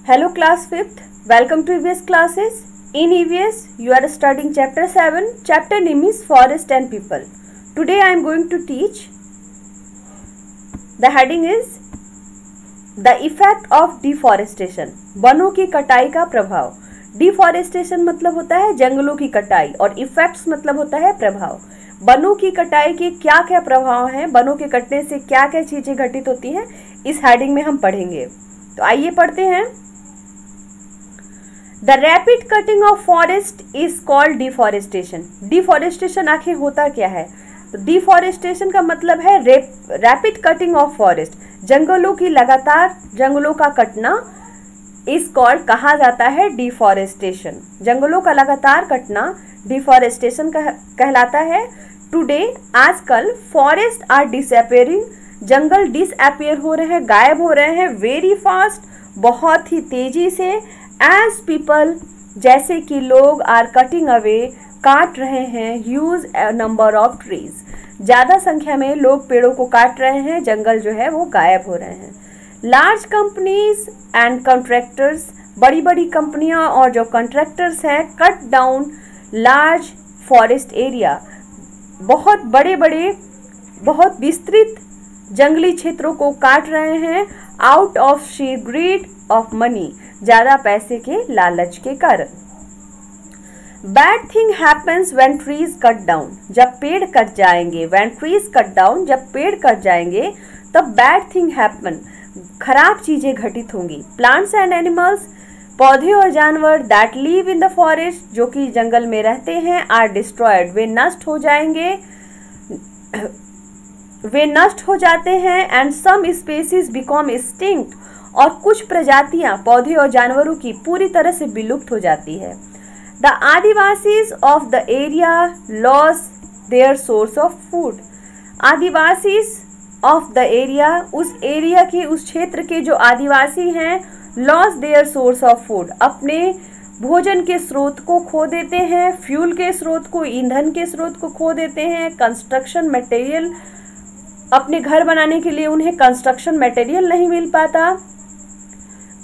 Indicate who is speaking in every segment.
Speaker 1: Hello class 5th, welcome to EVS classes. In EVS, you are studying chapter 7, chapter name is Forest and People. Today I am going to teach, the heading is The Effect of Deforestation. वनों की कटाई का प्रभाव. Deforestation मतलब होता है जंगलों की कटाई और effects मतलब होता है प्रभाव. वनों की कटाई के क्या क्या प्रभाव हैं, वनों के कटने से क्या क्या चीजें घटित होती हैं, इस हेडिंग में हम पढ़ेंगे. तो आइए पढ़ते हैं. The rapid cutting of forest is called deforestation. Deforestation आखिर होता क्या है? तो डिफॉरेस्टेशन का मतलब है रैपिड कटिंग ऑफ फॉरेस्ट. जंगलों की लगातार जंगलों का कटना इज कॉल्ड कहा जाता है डिफॉरेस्टेशन. जंगलों का लगातार कटना डिफॉरेस्टेशन कहलाता है. टुडे आजकल फॉरेस्ट आर डिसअपियरिंग. जंगल डिसअपियर हो रहे हैं, गायब हो रहे हैं. वेरी फास्ट, बहुत ही तेजी से. एज पीपल, जैसे कि लोग, आर कटिंग अवे, काट रहे हैं. ह्यूज नंबर ऑफ ट्रीज, ज़्यादा संख्या में लोग पेड़ों को काट रहे हैं. जंगल जो है वो गायब हो रहे हैं. लार्ज कंपनीज एंड कॉन्ट्रैक्टर्स, बड़ी बड़ी कंपनियां और जो कॉन्ट्रैक्टर्स हैं, cut down large forest area. बहुत बड़े बड़े, बहुत विस्तृत जंगली क्षेत्रों को काट रहे हैं. Out of sheer greed of money, ज़्यादा पैसे के लालच के कारण. Bad thing happens when trees cut down, जब पेड़ कट जाएंगे. व्हेन ट्रीज कट डाउन, जब पेड़ कट जाएंगे तब बैड थिंग हैपन, खराब चीजें घटित होंगी. प्लांट्स एंड एनिमल्स, पौधे और जानवर, that live in the forest, जो कि जंगल में रहते हैं, आर डिस्ट्रॉयड, वे नष्ट हो जाएंगे, वे नष्ट हो जाते हैं. And some species become extinct, और कुछ प्रजातियां पौधे और जानवरों की पूरी तरह से विलुप्त हो जाती है. The adivasis of the area lose their source of food. Adivasis of the area, उस एरिया के, उस क्षेत्र के जो आदिवासी हैं, lose their source of food, अपने भोजन के स्रोत को खो देते हैं. फ्यूल के स्रोत को, ईंधन के स्रोत को खो देते हैं. कंस्ट्रक्शन मटेरियल, अपने घर बनाने के लिए उन्हें कंस्ट्रक्शन मटेरियल नहीं मिल पाता.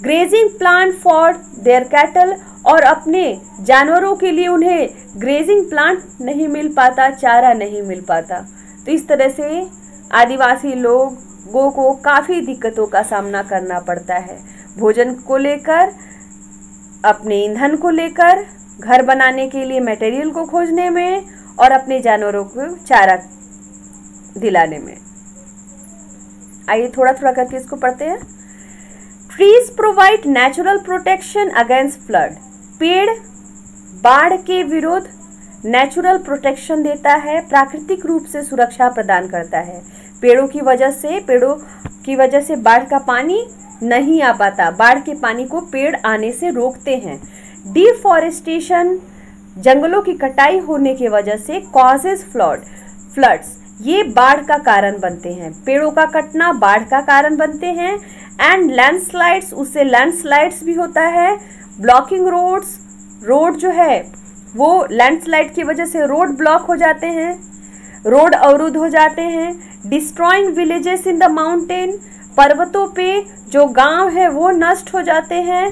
Speaker 1: Grazing plant for their cattle, और अपने जानवरों के लिए उन्हें ग्रेजिंग प्लांट नहीं मिल पाता, चारा नहीं मिल पाता. तो इस तरह से आदिवासी लोगों को काफ़ी दिक्कतों का सामना करना पड़ता है, भोजन को लेकर, अपने ईंधन को लेकर, घर बनाने के लिए मटेरियल को खोजने में, और अपने जानवरों को चारा दिलाने में. आइए थोड़ा थोड़ा करके इसको पढ़ते हैं. Trees provide natural protection against flood. पेड़ बाढ़ के विरुद्ध नेचुरल प्रोटेक्शन देता है, प्राकृतिक रूप से सुरक्षा प्रदान करता है. पेड़ों की वजह से बाढ़ का पानी नहीं आ पाता. बाढ़ के पानी को पेड़ आने से रोकते हैं. डिफॉरेस्टेशन, जंगलों की कटाई होने की वजह से, कॉजेज फ्लड्स, ये बाढ़ का कारण बनते हैं. पेड़ों का कटना बाढ़ का कारण बनते हैं. एंड लैंडस्लाइड्स, उससे लैंडस्लाइड्स भी होता है. ब्लॉकिंग रोड्स, रोड जो है वो लैंडस्लाइड की वजह से रोड ब्लॉक हो जाते हैं, रोड अवरुद्ध हो जाते हैं. Destroying villages in the mountain, पर्वतों पे जो गांव है वो नष्ट हो जाते हैं.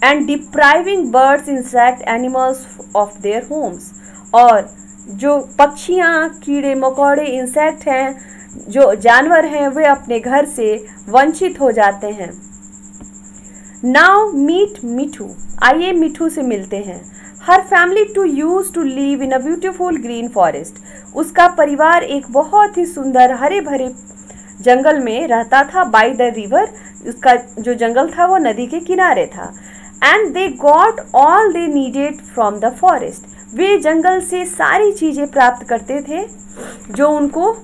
Speaker 1: And depriving birds, insect, animals of their homes, और जो पक्षियाँ, कीड़े मकोड़े, इंसेक्ट हैं, जो जानवर हैं, वे अपने घर से वंचित हो जाते हैं. नाउ मीट मिठू, आइए मिठू से मिलते हैं. Her family to use to live in a beautiful green forest. उसका परिवार एक बहुत ही सुंदर हरे भरे जंगल में रहता था. बाय द रिवर, उसका जो जंगल था वो नदी के किनारे था. And they got all they needed from the forest. वे जंगल से सारी चीज़ें प्राप्त करते थे जो उनको,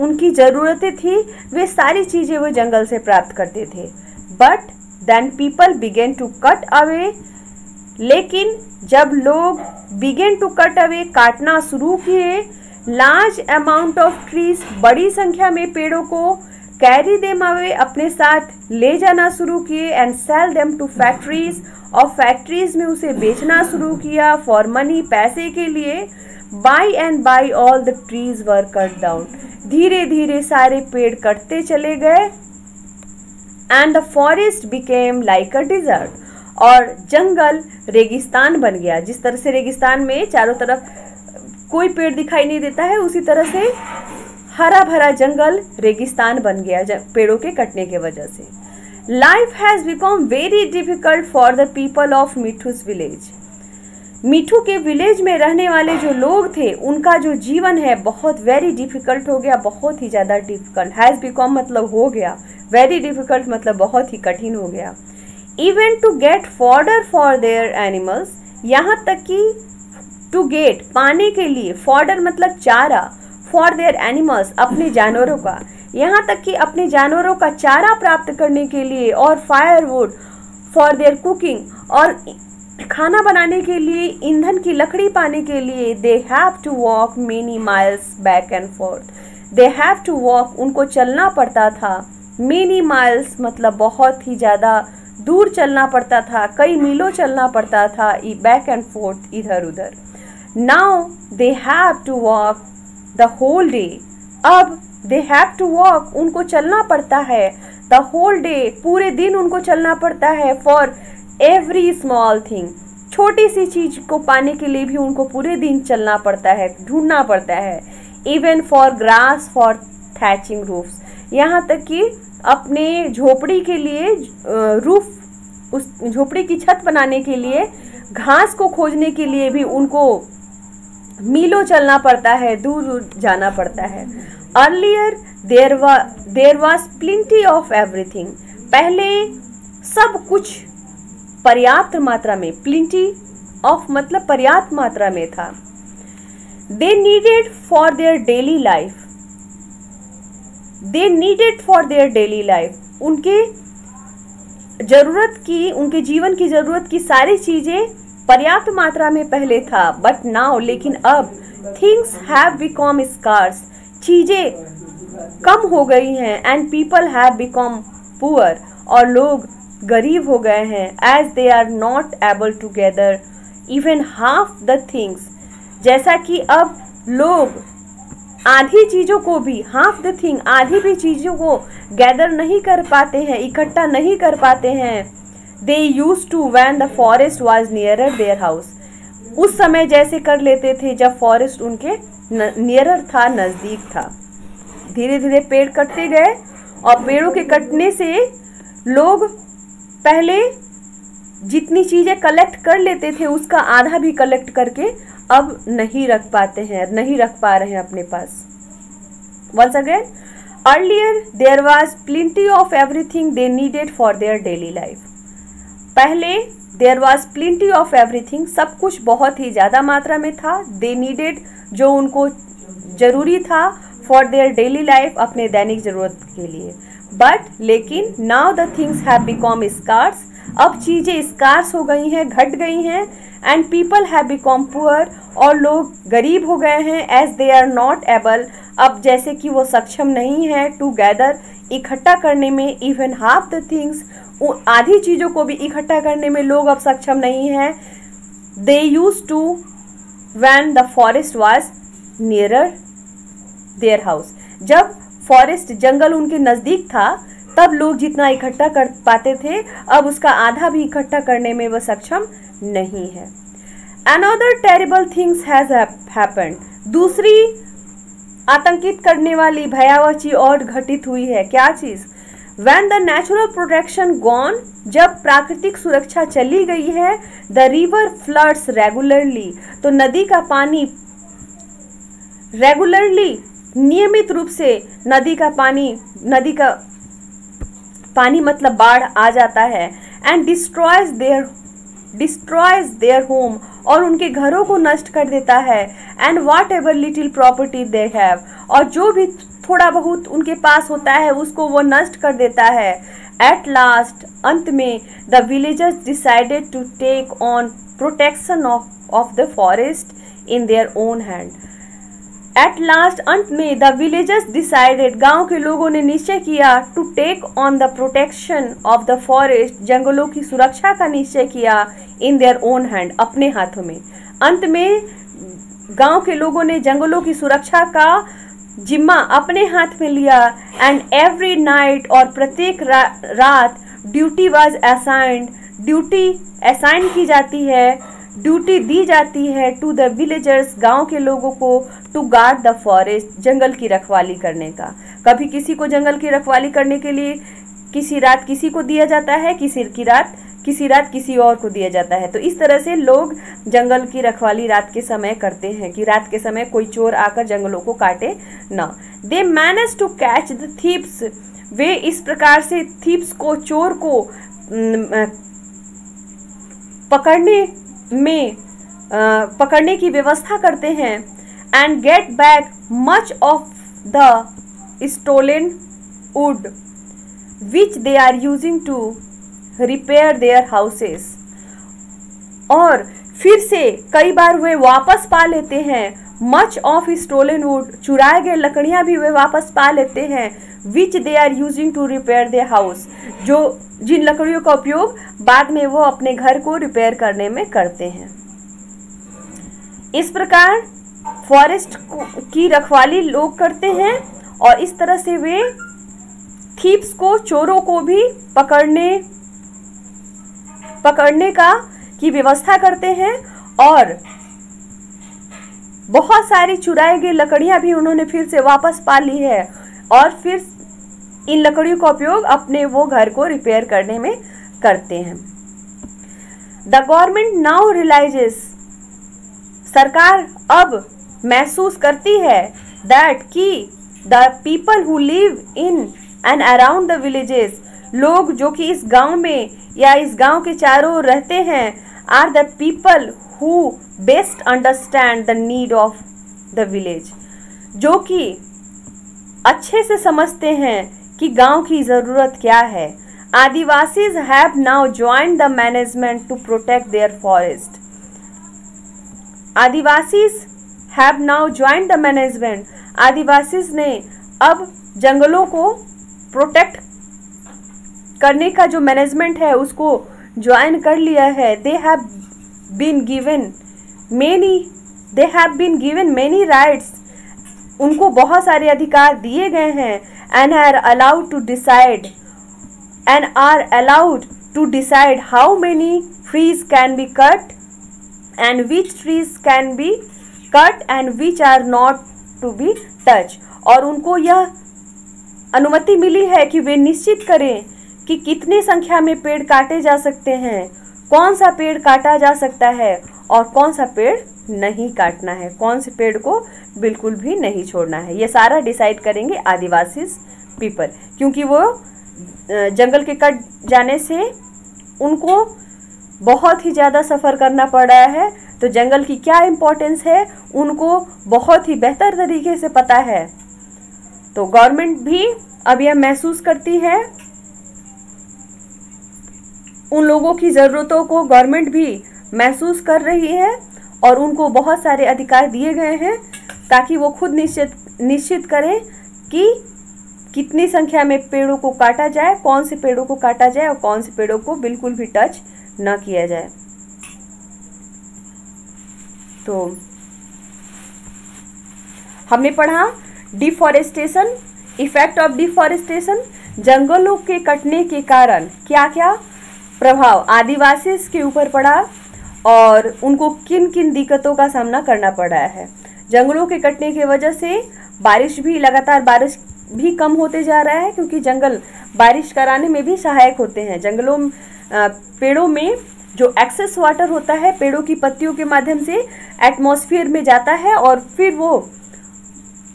Speaker 1: उनकी ज़रूरतें थी, वे सारी चीज़ें वो जंगल से प्राप्त करते थे. But then people began to cut away, लेकिन जब लोग बिगेन टू कट अवे, काटना शुरू किए, लार्ज अमाउंट ऑफ ट्रीज, बड़ी संख्या में पेड़ों को, कैरी देम अवे, अपने साथ ले जाना शुरू किए. And sell them to factories, और फैक्ट्रीज में उसे बेचना शुरू किया. फॉर मनी, पैसे के लिए. By and by all the trees were cut down. धीरे धीरे सारे पेड़ कटते चले गए. And the forest became like a desert, और जंगल रेगिस्तान बन गया। जिस तरह से रेगिस्तान में चारों तरफ कोई पेड़ दिखाई नहीं देता है, उसी तरह से हरा भरा जंगल रेगिस्तान बन गया पेड़ों के कटने की वजह से। Life has become very difficult for the people of Mithu's village. Mithu के विलेज में रहने वाले जो लोग थे, उनका जो जीवन है बहुत वेरी डिफिकल्ट हो गया, बहुत ही ज़्यादा डिफिकल्ट। हैज़ बिकम मतलब हो गया, वेरी डिफिकल्ट मतलब बहुत ही कठिन हो गया। Even to get fodder for their animals, यहाँ तक कि टू गेट पाने के लिए, फॉर्डर मतलब चारा, फॉर देयर एनिमल्स अपने जानवरों का, यहाँ तक कि अपने जानवरों का चारा प्राप्त करने के लिए, और फायरवुड फॉर देयर कुकिंग, और खाना बनाने के लिए ईंधन की लकड़ी पाने के लिए, they have to walk many miles back and forth. They have to walk, उनको चलना पड़ता था, मेनी माइल्स मतलब बहुत ही ज़्यादा दूर चलना पड़ता था, कई मीलों चलना पड़ता था, बैक एंड फोर्थ इधर उधर। Now they have to walk the whole day, अब दे हैव टू वॉक उनको चलना पड़ता है, द होल डे पूरे दिन उनको चलना पड़ता है, फॉर एवरी स्मॉल थिंग छोटी सी चीज को पाने के लिए भी उनको पूरे दिन चलना पड़ता है, ढूंढना पड़ता है। Even for grass for thatching roofs, यहाँ तक कि अपने झोपड़ी के लिए रूफ, उस झोपड़ी की छत बनाने के लिए घास को खोजने के लिए भी उनको मीलों चलना पड़ता है, दूर दूर जाना पड़ता है। Earlier there was plenty of everything, पहले सब कुछ पर्याप्त मात्रा में, प्लिंटी ऑफ मतलब पर्याप्त मात्रा में था। They needed for their daily life, they needed for their daily life, उनके जरूरत की, उनके जीवन की जरूरत की सारी चीजें पर्याप्त मात्रा में पहले था। बट नाउ, लेकिन अब थिंग्स हैव बिकम स्कार्स, चीजें कम हो गई हैं, and people have become poor, और लोग गरीब हो गए हैं। As they are not able to gather even half the things, जैसा कि अब लोग आधी चीज़ों को भी, हाफ द थिंग आधी भी चीज़ों को गैदर नहीं कर पाते हैं, इकट्ठा नहीं कर पाते हैं। They use to when the forest was nearer their house, उस समय जैसे कर लेते थे जब फॉरेस्ट उनके नियरर था, नज़दीक था। धीरे धीरे पेड़ कटते गए, और पेड़ों के कटने से लोग पहले जितनी चीज़ें कलेक्ट कर लेते थे उसका आधा भी कलेक्ट करके अब नहीं रख पाते हैं, नहीं रख पा रहे हैं अपने पास। Once again, earlier there was plenty of everything they needed for their daily life. पहले there was plenty of everything, सब कुछ बहुत ही ज़्यादा मात्रा में था। They needed, जो उनको ज़रूरी था, for their daily life, अपने दैनिक ज़रूरत के लिए। But लेकिन now the things have become scarce, अब चीज़ें स्कार्स हो गई हैं, घट गई हैं। And people have become poor, और लोग गरीब हो गए हैं। As they are not able, अब जैसे कि वो सक्षम नहीं है, टू गैदर इकट्ठा करने में, इवन हाफ द थिंग्स आधी चीज़ों को भी इकट्ठा करने में लोग अब सक्षम नहीं हैं। They use to when the forest was nearer their house, जब फॉरेस्ट जंगल उनके नज़दीक था तब लोग जितना इकट्ठा कर पाते थे अब उसका आधा भी इकट्ठा करने में वह सक्षम नहीं है। Another terrible things has happened, दूसरी आतंकित करने वाली भयावह चीज और घटित हुई है। क्या चीज? When the natural protection gone, जब प्राकृतिक सुरक्षा चली गई है, द रिवर फ्लड्स रेगुलरली, तो नदी का पानी रेगुलरली नियमित रूप से नदी का पानी मतलब बाढ़ आ जाता है। एंड डिस्ट्रॉयज देयर होम, और उनके घरों को नष्ट कर देता है। And what ever little property they have, और जो भी थोड़ा बहुत उनके पास होता है उसको वो नष्ट कर देता है। एट लास्ट, अंत में, the villagers decided to take on protection of the forest in their own hand. At last, अंत में, द विलेजर्स डिसाइडेड, गांव के लोगों ने निश्चय किया, to take on the protection of the forest, जंगलों की सुरक्षा का निश्चय किया, इन देयर ओन हैंड, अपने हाथों में। अंत में गांव के लोगों ने जंगलों की सुरक्षा का जिम्मा अपने हाथ में लिया। एंड एवरी नाइट, और प्रत्येक रात, duty was assigned, duty assign की जाती है, ड्यूटी दी जाती है टू द विलेजर्स, गांव के लोगों को, टू गार्ड द फॉरेस्ट, जंगल की रखवाली करने का। कभी किसी को जंगल की रखवाली करने के लिए किसी रात किसी को दिया जाता है, किसी रात किसी और को दिया जाता है। तो इस तरह से लोग जंगल की रखवाली रात के समय करते हैं कि रात के समय कोई चोर आकर जंगलों को काटे ना। They manage to catch the thieves, वे इस प्रकार से थीप्स को, चोर को पकड़ने की व्यवस्था करते हैं। And get back much of the stolen wood which they are using to repair their houses, और फिर से कई बार वे वापस पा लेते हैं मच ऑफ स्टोलन वुड, चुराए गए लकड़ियां भी वे वापस पा लेते हैं, which they are using to repair their house, जो जिन लकड़ियों का उपयोग बाद में वो अपने घर को रिपेयर करने में करते हैं। इस प्रकार फॉरेस्ट की रखवाली लोग करते हैं और इस तरह से वे थीप्स को, चोरों को भी पकड़ने की व्यवस्था करते हैं। और बहुत सारी चुराई गई लकड़ियां भी उन्होंने फिर से वापस पा ली है और फिर इन लकड़ियों का उपयोग अपने वो घर को रिपेयर करने में करते हैं। द गवर्नमेंट नाउ रियलाइजेस, सरकार अब महसूस करती है दैट कि the people who live in and around the villages, लोग जो कि इस गांव में या इस गांव के चारों ओर रहते हैं, are the people who best understand the need of the village, जो कि अच्छे से समझते हैं कि गांव की ज़रूरत क्या है। Adivasis have now joined the management to protect their forest, Adivasis have now joined the management, Adivasis ने अब जंगलों को प्रोटेक्ट करने का जो मैनेजमेंट है उसको ज्वाइन कर लिया है। They have been given many rights, उनको बहुत सारे अधिकार दिए गए हैं। And are allowed to decide how many trees can be cut and which trees can be cut and which are not to be touch, और उनको यह अनुमति मिली है कि वे निश्चित करें कि कितनी संख्या में पेड़ काटे जा सकते हैं, कौन सा पेड़ काटा जा सकता है और कौन सा पेड़ नहीं काटना है, कौन से पेड़ को बिल्कुल भी नहीं छोड़ना है। ये सारा डिसाइड करेंगे आदिवासी पीपल, क्योंकि वो जंगल के कट जाने से उनको बहुत ही ज़्यादा सफ़र करना पड़ रहा है, तो जंगल की क्या इम्पोर्टेंस है उनको बहुत ही बेहतर तरीके से पता है। तो गवर्नमेंट भी अब यह महसूस करती है, उन लोगों की ज़रूरतों को गवर्नमेंट भी महसूस कर रही है और उनको बहुत सारे अधिकार दिए गए हैं ताकि वो खुद निश्चित करें कि कितनी संख्या में पेड़ों को काटा जाए, कौन से पेड़ों को काटा जाए और कौन से पेड़ों को बिल्कुल भी टच न किया जाए। तो हमने पढ़ा डिफॉरेस्टेशन, इफेक्ट ऑफ डिफॉरेस्टेशन, जंगलों के कटने के कारण क्या क्या प्रभाव आदिवासी के ऊपर पड़ा और उनको किन किन दिक्कतों का सामना करना पड़ा है। जंगलों के कटने की वजह से लगातार बारिश भी कम होते जा रहा है, क्योंकि जंगल बारिश कराने में भी सहायक होते हैं। पेड़ों में जो एक्सेस वाटर होता है पेड़ों की पत्तियों के माध्यम से एटमॉस्फेयर में जाता है और फिर वो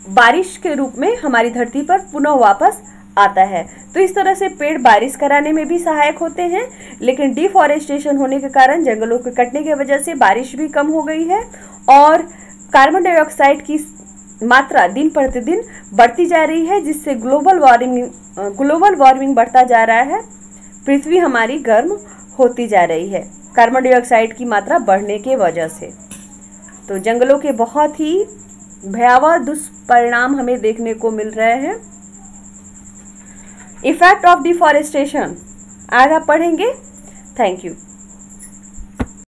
Speaker 1: बारिश के रूप में हमारी धरती पर पुनः वापस आता है। तो इस तरह से पेड़ बारिश कराने में भी सहायक होते हैं, लेकिन डिफॉरेस्टेशन होने के कारण जंगलों के कटने की वजह से बारिश भी कम हो गई है और कार्बन डाइऑक्साइड की मात्रा दिन प्रतिदिन बढ़ती जा रही है, जिससे ग्लोबल वार्मिंग बढ़ता जा रहा है। पृथ्वी हमारी गर्म होती जा रही है कार्बन डाइऑक्साइड की मात्रा बढ़ने के वजह से। तो जंगलों के बहुत ही भयावह दुष्परिणाम हमें देखने को मिल रहे हैं। इफेक्ट ऑफ डिफॉरेस्टेशन आज आप पढ़ेंगे। Thank you.